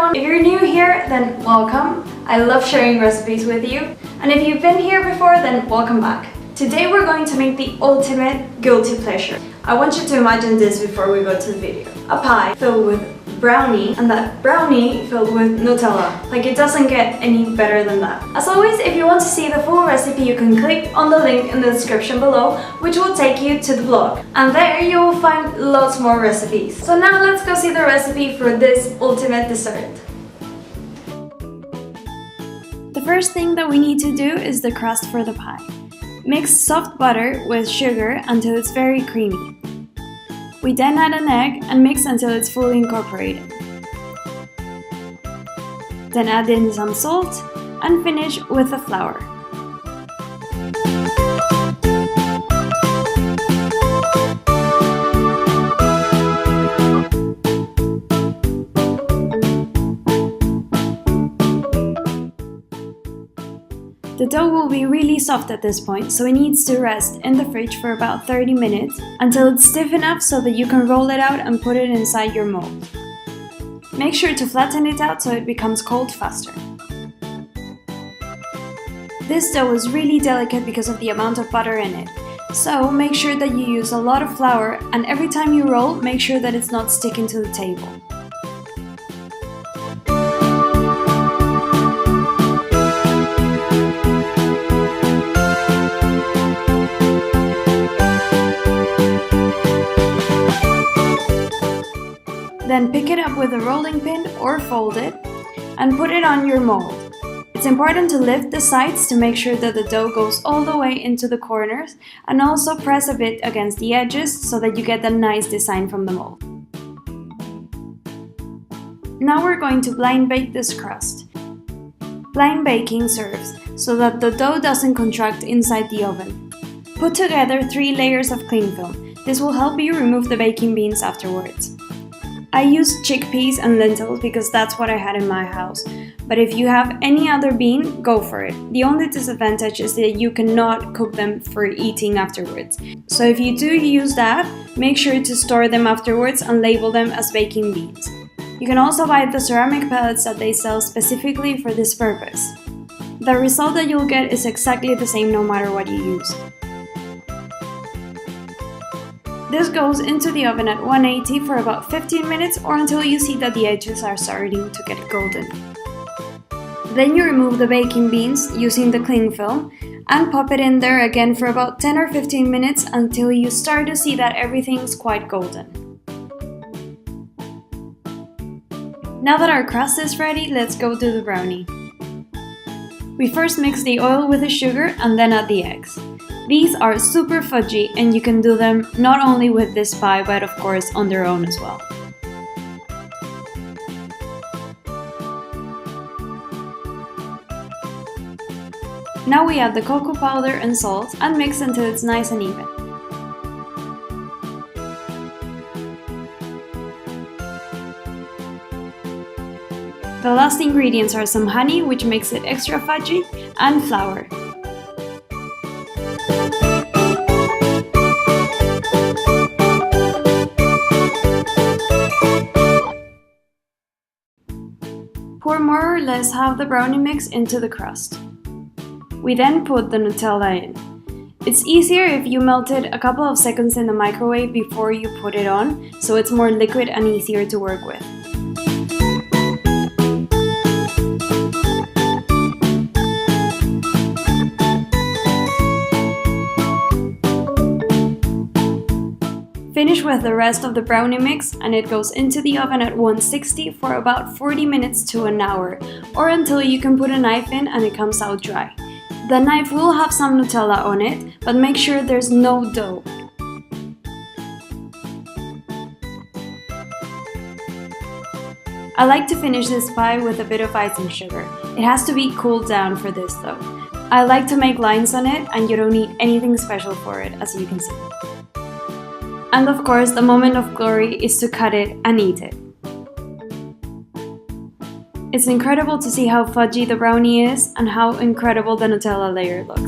everyone! If you're new here, then welcome. I love sharing recipes with you. And if you've been here before, then welcome back. Today we're going to make the ultimate guilty pleasure. I want you to imagine this before we go to the video. A pie filled with brownie, and that brownie filled with Nutella. Like, it doesn't get any better than that. As always, if you want to see the full recipe, you can click on the link in the description below, which will take you to the blog. And there you will find lots more recipes. So now let's go see the recipe for this ultimate dessert. The first thing that we need to do is the crust for the pie. Mix soft butter with sugar until it's very creamy. We then add an egg and mix until it's fully incorporated. Then add in some salt and finish with the flour. The dough will be really soft at this point, so it needs to rest in the fridge for about 30 minutes until it's stiff enough so that you can roll it out and put it inside your mold. Make sure to flatten it out so it becomes cold faster. This dough is really delicate because of the amount of butter in it, so make sure that you use a lot of flour, and every time you roll, make sure that it's not sticking to the table. Then pick it up with a rolling pin or fold it and put it on your mold. It's important to lift the sides to make sure that the dough goes all the way into the corners, and also press a bit against the edges so that you get a nice design from the mold. Now we're going to blind bake this crust. Blind baking serves so that the dough doesn't contract inside the oven. Put together 3 layers of cling film. This will help you remove the baking beans afterwards. I used chickpeas and lentils because that's what I had in my house, but if you have any other bean, go for it. The only disadvantage is that you cannot cook them for eating afterwards. So if you do use that, make sure to store them afterwards and label them as baking beans. You can also buy the ceramic pellets that they sell specifically for this purpose. The result that you'll get is exactly the same no matter what you use. This goes into the oven at 180 for about 15 minutes or until you see that the edges are starting to get golden. Then you remove the baking beans using the cling film and pop it in there again for about 10 or 15 minutes until you start to see that everything's quite golden. Now that our crust is ready, let's go do the brownie. We first mix the oil with the sugar and then add the eggs. These are super fudgy, and you can do them not only with this pie but of course on their own as well. Now we add the cocoa powder and salt and mix until it's nice and even. The last ingredients are some honey, which makes it extra fudgy, and flour. Pour more or less half the brownie mix into the crust. We then put the Nutella in. It's easier if you melt it a couple of seconds in the microwave before you put it on, so it's more liquid and easier to work with. Finish with the rest of the brownie mix and it goes into the oven at 160 for about 40 minutes to an hour, or until you can put a knife in and it comes out dry. The knife will have some Nutella on it, but make sure there's no dough. I like to finish this pie with a bit of icing sugar. It has to be cooled down for this though. I like to make lines on it, and you don't need anything special for it, as you can see. And of course, the moment of glory is to cut it and eat it. It's incredible to see how fudgy the brownie is and how incredible the Nutella layer looks.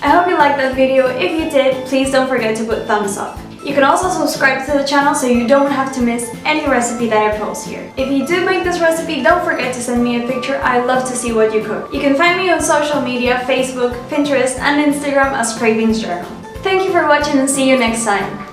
I hope you like that video. If you did, please don't forget to put thumbs up. You can also subscribe to the channel so you don't have to miss any recipe that I post here. If you do make this recipe, don't forget to send me a picture. I love to see what you cook. You can find me on social media, Facebook, Pinterest, and Instagram as Cravings Journal. Thank you for watching and see you next time.